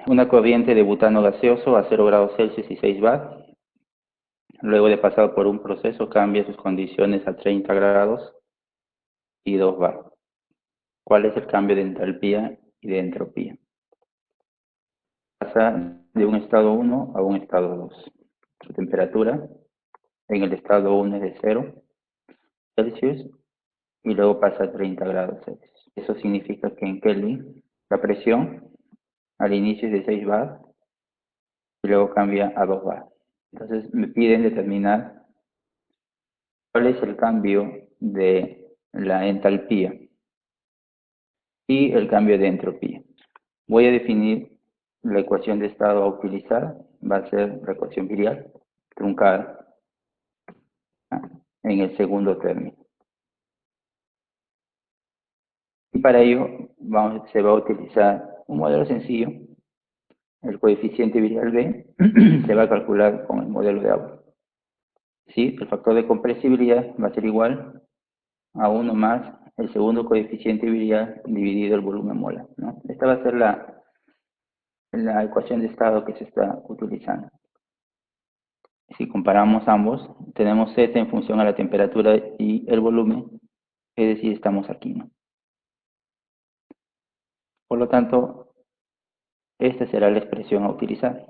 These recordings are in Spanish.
una corriente de butano gaseoso a 0 grados Celsius y 6 bar. Luego de pasar por un proceso, cambia sus condiciones a 30 grados y 2 bar. ¿Cuál es el cambio de entalpía y de entropía? Pasa de un estado 1 a un estado 2. Su temperatura en el estado 1 es de 0 Celsius y luego pasa a 30 grados Celsius. Eso significa que en Kelvin la presión al inicio es de 6 bar y luego cambia a 2 bar. Entonces me piden determinar cuál es el cambio de la entalpía y el cambio de entropía. Voy a definir la ecuación de estado a utilizar, va a ser la ecuación virial truncada, ¿ah?, en el segundo término. Y para ello se va a utilizar un modelo sencillo. El coeficiente virial B se va a calcular con el modelo de agua. ¿Sí? El factor de compresibilidad va a ser igual a 1 más el segundo coeficiente virial dividido el volumen molar, ¿no? Esta va a ser la ecuación de estado que se está utilizando. Si comparamos ambos, tenemos Z en función a la temperatura y el volumen, es decir, estamos aquí, ¿no? Por lo tanto, esta será la expresión a utilizar.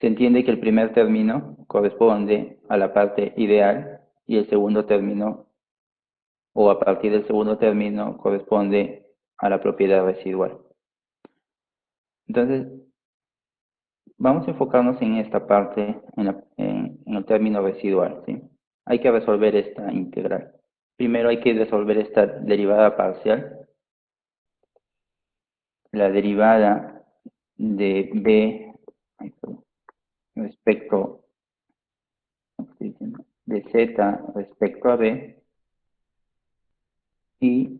Se entiende que el primer término corresponde a la parte ideal y el segundo término, o a partir del segundo término, corresponde a la propiedad residual. Entonces, vamos a enfocarnos en esta parte, en el término residual, ¿sí? Hay que resolver esta integral. Primero hay que resolver esta derivada parcial. La derivada de B respecto de Z respecto a B y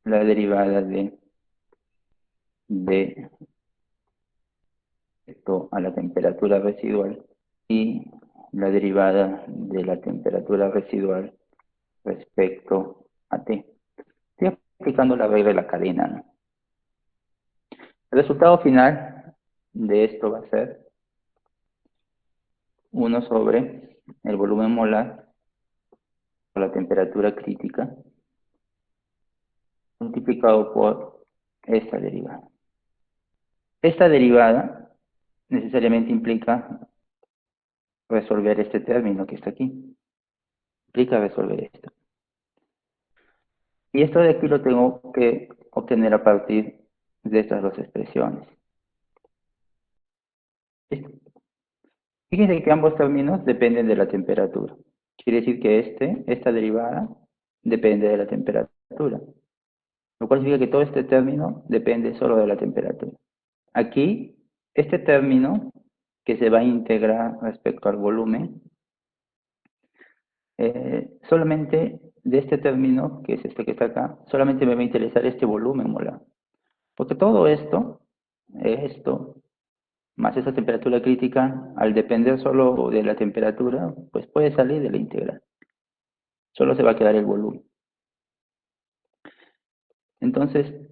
la derivada de B respecto a la temperatura residual y la derivada de la temperatura residual respecto a T. Estoy aplicando la regla de la cadena, ¿no? El resultado final de esto va a ser 1 sobre el volumen molar por la temperatura crítica multiplicado por esta derivada. Esta derivada necesariamente implica resolver este término que está aquí. Implica resolver esto. Y esto de aquí lo tengo que obtener a partir de estas dos expresiones. ¿Listo? Fíjense que ambos términos dependen de la temperatura. Quiere decir que esta derivada depende de la temperatura. Lo cual significa que todo este término depende solo de la temperatura. Aquí, este término que se va a integrar respecto al volumen, solamente de este término, que es este que está acá, solamente me va a interesar este volumen molar. Porque todo esto, más esa temperatura crítica, al depender solo de la temperatura, pues puede salir de la integral. Solo se va a quedar el volumen. Entonces,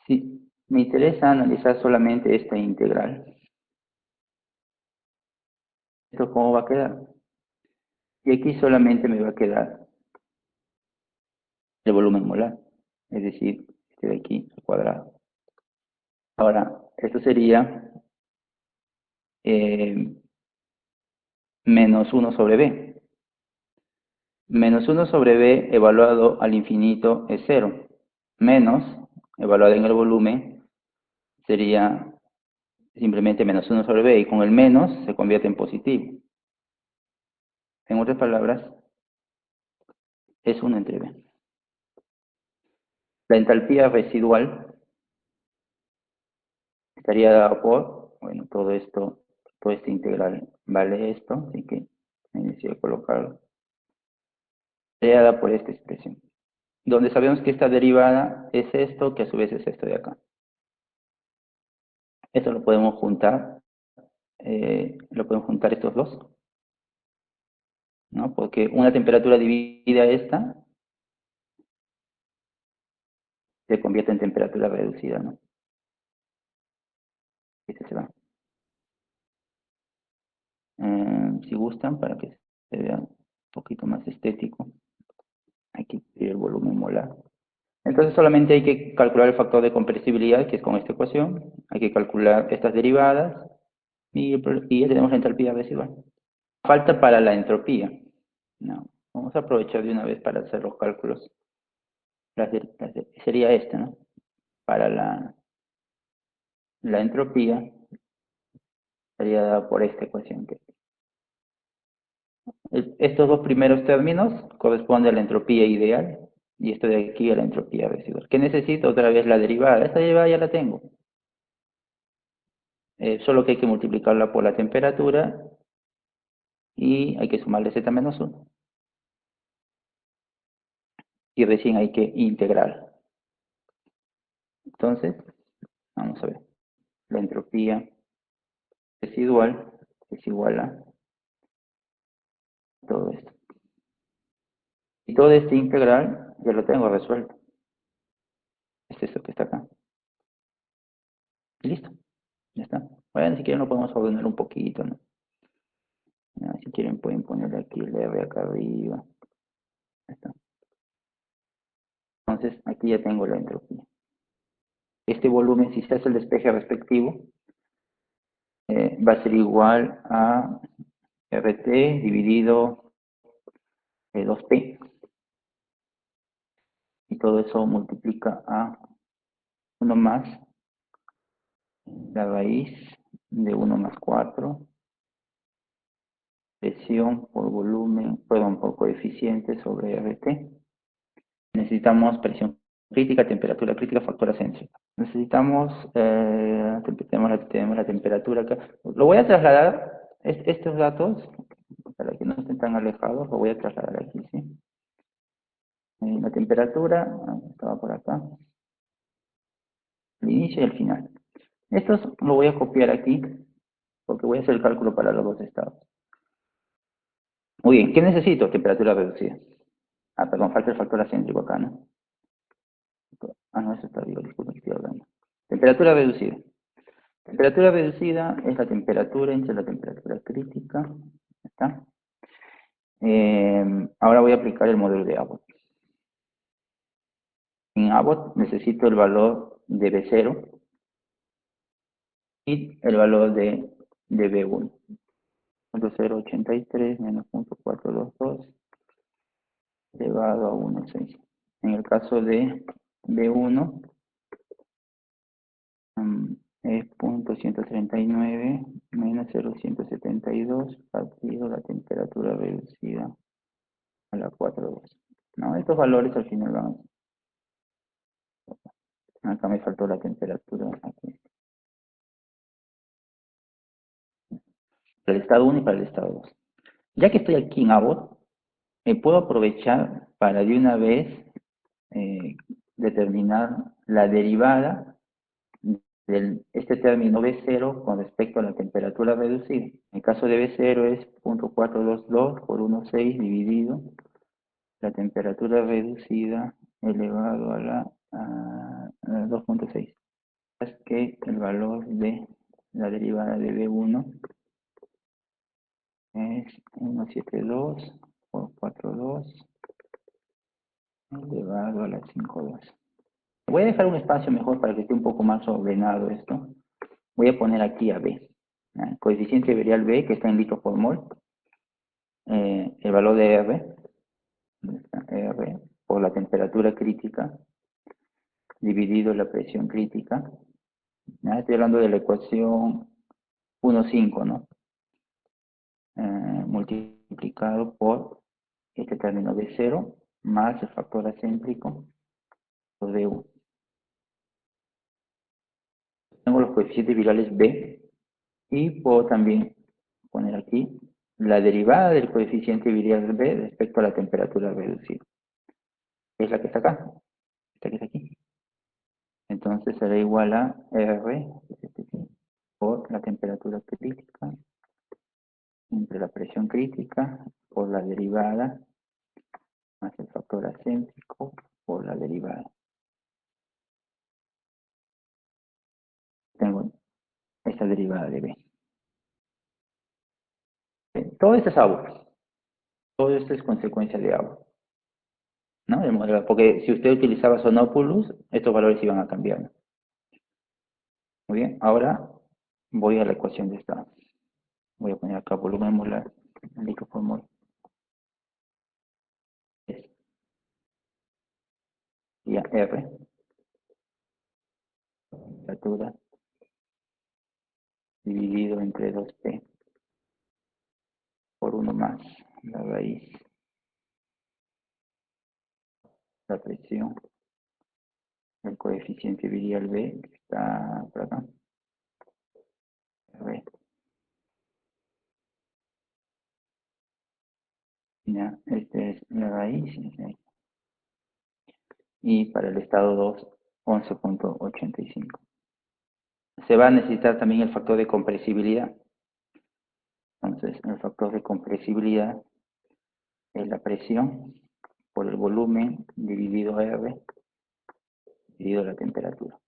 si me interesa analizar solamente esta integral, ¿esto cómo va a quedar? Y aquí solamente me va a quedar el volumen molar, es decir, este de aquí al cuadrado. Ahora, esto sería eh, menos 1 sobre b. Menos 1 sobre b evaluado al infinito es 0. Menos, evaluado en el volumen, sería simplemente menos 1 sobre b. Y con el menos se convierte en positivo. En otras palabras, es 1 entre b. La entalpía residual estaría dada por, bueno, todo esto, toda esta integral vale esto, así que inicio a colocarlo. Estaría dada por esta expresión, donde sabemos que esta derivada es esto, que a su vez es esto de acá. Esto lo podemos juntar estos dos, ¿no? Porque una temperatura dividida a esta se convierte en temperatura reducida, ¿no? Este se va. Si gustan, para que se vea un poquito más estético, hay que pedir el volumen molar. Entonces solamente hay que calcular el factor de compresibilidad, que es con esta ecuación. Hay que calcular estas derivadas y ya tenemos la entropía residual. Falta para la entropía. No, vamos a aprovechar de una vez para hacer los cálculos. Sería esta, ¿no? Para la entropía sería dada por esta ecuación. Estos dos primeros términos corresponden a la entropía ideal y esto de aquí a la entropía residual. ¿Qué necesito? Otra vez la derivada. Esta derivada ya la tengo. Solo que hay que multiplicarla por la temperatura y hay que sumarle z menos 1. Y recién hay que integrar. Entonces, vamos a ver. La entropía residual es igual a todo esto. Y todo este integral ya lo tengo resuelto. Es esto que está acá. Y listo. Ya está. Bueno, si quieren lo podemos ordenar un poquito, ¿no? Ya, si quieren pueden ponerle aquí el R acá arriba. Ya está. Entonces, aquí ya tengo la entropía. Este volumen, si se hace el despeje respectivo, va a ser igual a RT dividido 2P. Y todo eso multiplica a 1 más la raíz de 1 más 4, presión por volumen, perdón, por coeficiente sobre RT. Necesitamos presión crítica, temperatura crítica, factor acéntrico. Necesitamos, tenemos la temperatura acá. Lo voy a trasladar, estos datos, para que no estén tan alejados, lo voy a trasladar aquí, ¿sí? La temperatura, estaba por acá, el inicio y el final. Estos lo voy a copiar aquí, porque voy a hacer el cálculo para los dos estados. Muy bien, ¿qué necesito? Temperatura reducida. Ah, perdón, falta el factor acéntrico acá, ¿no? Ah, no, eso está bien, disculpen, estoy hablando. Temperatura reducida. Temperatura reducida es la temperatura entre la temperatura crítica. ¿Está? Ahora voy a aplicar el modelo de Abbott. En Abbott necesito el valor de B0 y el valor de B1. 0.083 menos 0.422 elevado a 1,6. En el caso de B1 es 0.139 menos 0.172 partido la temperatura reducida a la 4,2. ¿No? Estos valores al final van a... Acá me faltó la temperatura. Aquí. Para el estado 1 y para el estado 2. Ya que estoy aquí en Abbott, me puedo aprovechar para de una vez determinar la derivada de este término B0 con respecto a la temperatura reducida. En el caso de B0 es 0.422 por 1,6 dividido la temperatura reducida elevado a la 2,6. Es que el valor de la derivada de B1 es 1,72 por 4,2 elevado a la 5,2. Voy a dejar un espacio mejor para que esté un poco más ordenado esto. Voy a poner aquí a B. Coeficiente virial B, que está en litros por mol. El valor de R por la temperatura crítica dividido la presión crítica. Estoy hablando de la ecuación 1,5, ¿no? Multiplicado por este término de 0 más el factor acéntrico por D1. Tengo los coeficientes virales B y puedo también poner aquí la derivada del coeficiente virial B respecto a la temperatura reducida. Es la que está acá, esta que está aquí. Entonces será igual a R por la temperatura crítica entre la presión crítica por la derivada más el factor acéntrico por la derivada. Tengo esta derivada de b. Todo esto es agua. Todo esto es consecuencia de agua. ¿No? Porque si usted utilizaba Sonopulus, estos valores iban a cambiar, ¿no? Muy bien, ahora voy a la ecuación de estado. Voy a poner acá volumen molar, litro por mol. Y a R, temperatura, dividido entre 2P por 1 más la raíz, la presión, el coeficiente virial B, que está por acá, R. Ya, esta es la raíz. Y para el estado 2, 11.85. Se va a necesitar también el factor de compresibilidad. Entonces, el factor de compresibilidad es la presión por el volumen dividido R dividido la temperatura.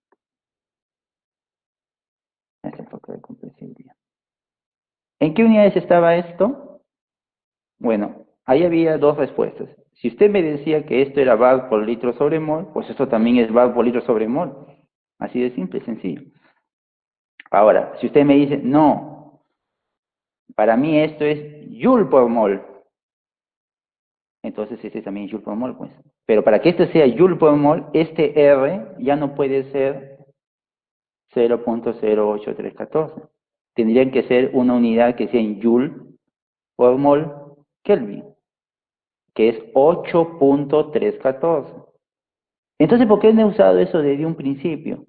Ese es el factor de compresibilidad. ¿En qué unidades estaba esto? Bueno, ahí había dos respuestas. Si usted me decía que esto era bar por litro sobre mol, pues esto también es bar por litro sobre mol. Así de simple, sencillo. Ahora, si usted me dice, no, para mí esto es joule por mol, entonces este también es joule por mol, pues. Pero para que esto sea joule por mol, este R ya no puede ser 0.08314. Tendrían que ser una unidad que sea en joule por mol Kelvin, que es 8.314. Entonces, ¿por qué no he usado eso desde un principio?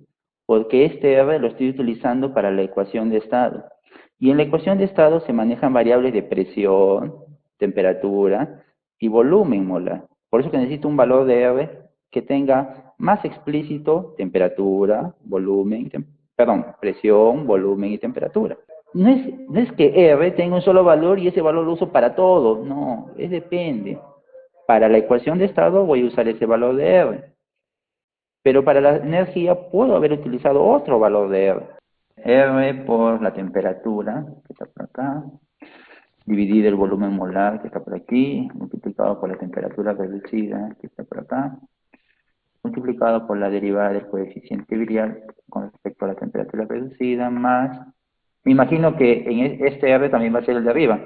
Porque este R lo estoy utilizando para la ecuación de estado. Y en la ecuación de estado se manejan variables de presión, temperatura y volumen molar. Por eso que necesito un valor de R que tenga más explícito temperatura, volumen, presión, volumen y temperatura. No es que R tenga un solo valor y ese valor lo uso para todo. No, es depende. Para la ecuación de estado voy a usar ese valor de R. Pero para la energía puedo haber utilizado otro valor de R. R por la temperatura, que está por acá, dividido el volumen molar, que está por aquí, multiplicado por la temperatura reducida, que está por acá, multiplicado por la derivada del coeficiente virial con respecto a la temperatura reducida, más, me imagino que en este R también va a ser el de arriba,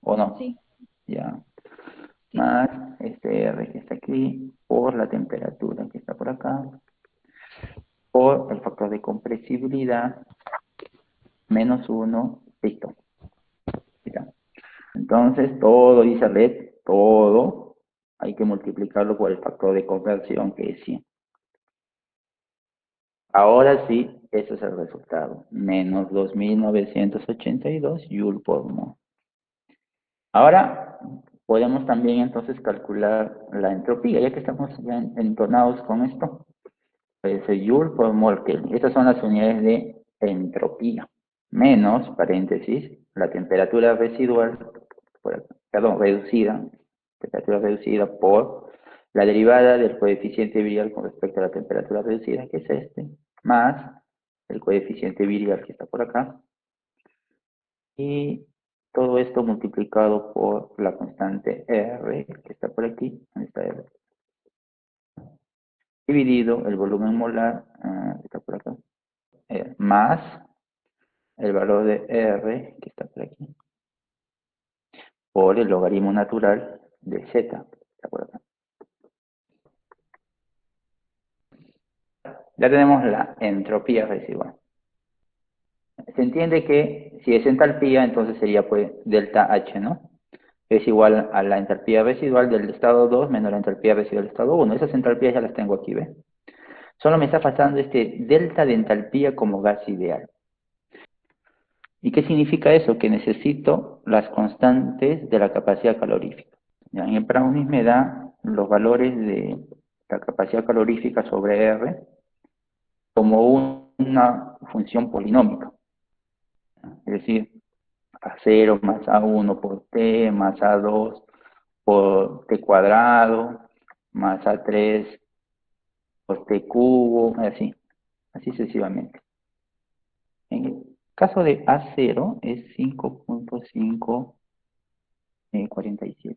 ¿o no? Sí, Ya, sí. más este R que está aquí, por la temperatura que está por acá, por el factor de compresibilidad, menos 1, listo. ¿Ya? Entonces, todo dice red, todo, hay que multiplicarlo por el factor de conversión que es 100. Ahora sí, ese es el resultado, menos 2982 joule por mol. Ahora, podemos también entonces calcular la entropía, ya que estamos ya entonados con esto. Pues el joule por mol Kelvin. Estas son las unidades de entropía. Menos, paréntesis, la temperatura residual, reducida, temperatura reducida por la derivada del coeficiente virial con respecto a la temperatura reducida, que es este, más el coeficiente virial que está por acá, y todo esto multiplicado por la constante R, que está por aquí, ¿dónde está R? Dividido el volumen molar, que está por acá, más el valor de R, que está por aquí, por el logaritmo natural de Z. ¿De acuerdo? Ya tenemos la entropía residual. Se entiende que si es entalpía, entonces sería pues delta H, ¿no? Es igual a la entalpía residual del estado 2 menos la entalpía residual del estado 1. Esas entalpías ya las tengo aquí, ¿ves? Solo me está pasando este delta de entalpía como gas ideal. ¿Y qué significa eso? Que necesito las constantes de la capacidad calorífica. Ya, en el Brownies me da los valores de la capacidad calorífica sobre R como una función polinómica. Es decir, A0 más A1 por T más A2 por T cuadrado más A3 por T cubo, así sucesivamente. En el caso de A0 es 5.547.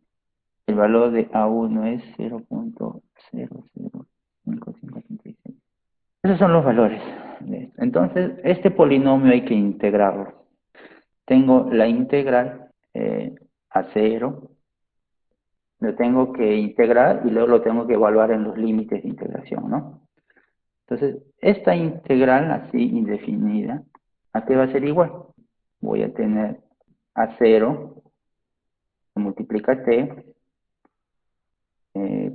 El valor de A1 es 0.005586. Esos son los valores de esto. Entonces, este polinomio hay que integrarlo. Tengo la integral A0, lo tengo que integrar y luego lo tengo que evaluar en los límites de integración, ¿no? Entonces, esta integral así indefinida, ¿a qué va a ser igual? Voy a tener A0 que multiplica T,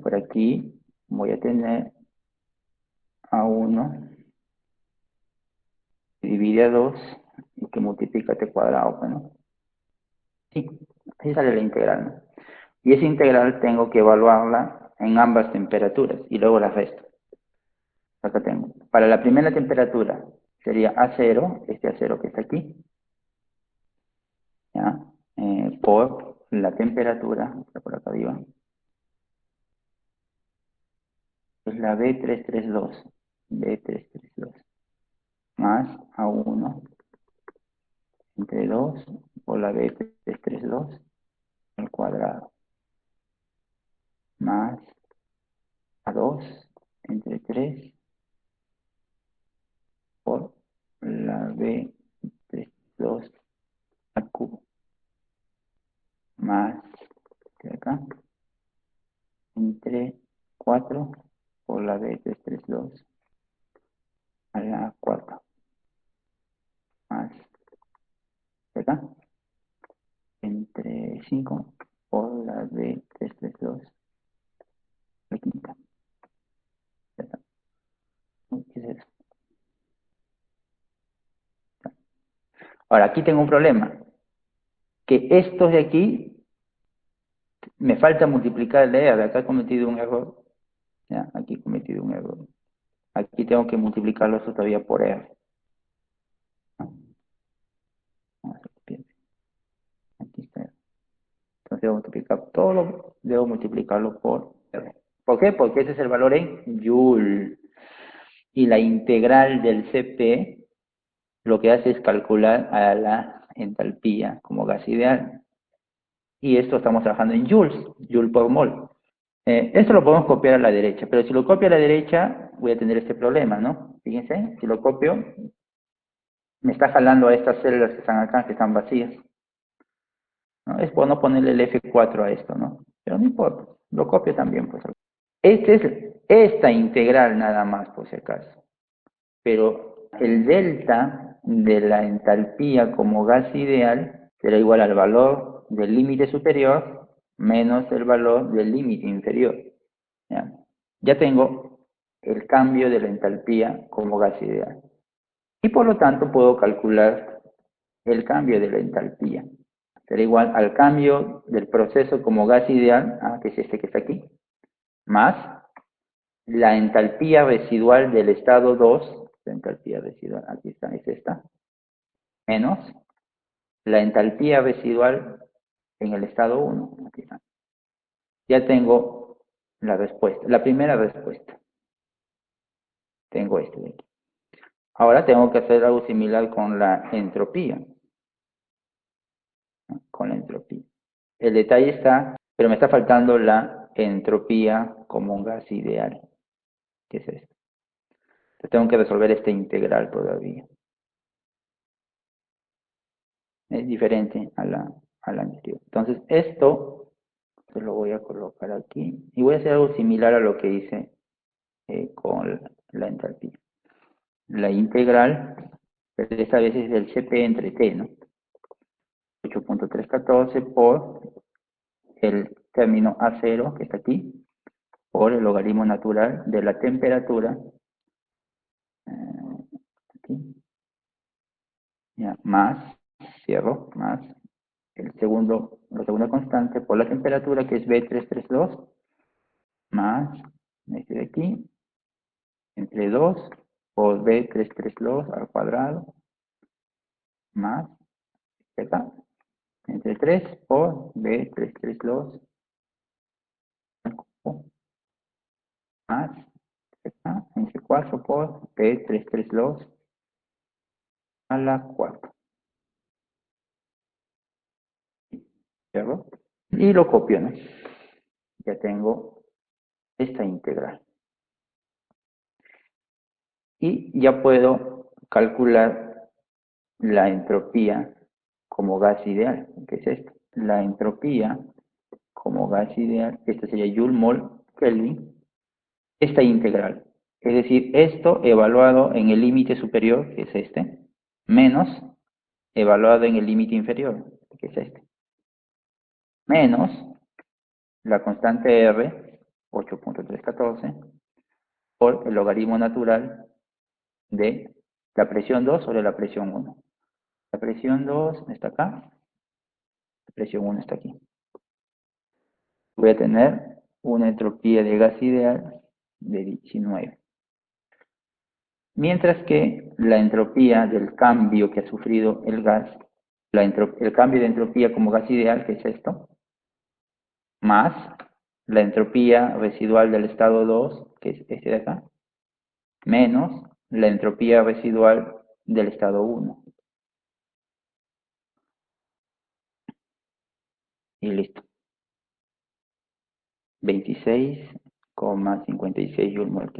por aquí voy a tener A1 que divide a 2 y que multiplica T cuadrado, bueno. Sí, así sale la integral, ¿no? Y esa integral tengo que evaluarla en ambas temperaturas y luego la resto. Acá tengo. Para la primera temperatura sería A0, este A0 que está aquí, ¿ya? Por la temperatura, está por acá arriba, es la B332, más A1 entre 2 por la B332 al cuadrado, más A2 entre 3 por la B32 al cubo, más de acá, entre 4 por la B332 a la cuarta, más de acá, entre 5 por la B332 a la quinta. Ya está. ¿Qué es eso? Ahora, aquí tengo un problema, que estos de aquí, me falta multiplicar de acá he cometido un error, ya, aquí he cometido un error. Aquí tengo que multiplicarlo eso todavía por R. ¿No? Vamos a copiar. Aquí está. Entonces debo multiplicar todo, debo multiplicarlo por R. ¿Por qué? Porque ese es el valor en Joule. Y la integral del CP lo que hace es calcular a la entalpía como gas ideal. Y esto estamos trabajando en joules, joule por mol. Esto lo podemos copiar a la derecha, pero si lo copio a la derecha voy a tener este problema, ¿no? Fíjense, si lo copio, me está jalando a estas células que están acá, que están vacías, ¿no? Es bueno ponerle el F4 a esto, ¿no? Pero no importa, lo copio también, pues. Este es esta integral nada más, por si acaso. Pero el delta de la entalpía como gas ideal será igual al valor del límite superior menos el valor del límite inferior. ¿Ya? Ya tengo el cambio de la entalpía como gas ideal. Y por lo tanto puedo calcular el cambio de la entalpía. Será igual al cambio del proceso como gas ideal, que es este que está aquí, más la entalpía residual del estado 2, la entalpía residual, aquí está, es esta, menos la entalpía residual en el estado 1, aquí está. Ya tengo la respuesta, la primera respuesta. Tengo este de aquí. Ahora tengo que hacer algo similar con la entropía. Con la entropía. El detalle está, pero me está faltando la entropía como un gas ideal. ¿Qué es esto? Entonces tengo que resolver esta integral todavía. Es diferente a la anterior. Entonces esto se lo voy a colocar aquí y voy a hacer algo similar a lo que hice con la entropía. La integral, pero esta vez es del CP entre T, ¿no? 8.314 por el término A0 que está aquí, por el logaritmo natural de la temperatura, aquí, ya, más, cierro, más la segunda constante por la temperatura que es B332, más este de aquí, entre 2 por B332 al cuadrado, más, acá, entre 3 por B332 al cubo, más, acá, entre 4 por B332 a la cuarta. ¿Cierto? Y lo copio, ¿no? Ya tengo esta integral. Y ya puedo calcular la entropía como gas ideal, que es esto. La entropía como gas ideal, esta sería Joule, mol, Kelvin, esta integral. Es decir, esto evaluado en el límite superior, que es este, menos evaluado en el límite inferior, que es este, menos la constante R, 8.314, por el logaritmo natural de la presión 2 sobre la presión 1. La presión 2 está acá, la presión 1 está aquí. Voy a tener una entropía de gas ideal de 19. Mientras que la entropía del cambio que ha sufrido el gas, el cambio de entropía como gas ideal, que es esto, más la entropía residual del estado 2, que es este de acá, menos la entropía residual del estado 1. Y listo. 26,56 Joule mol.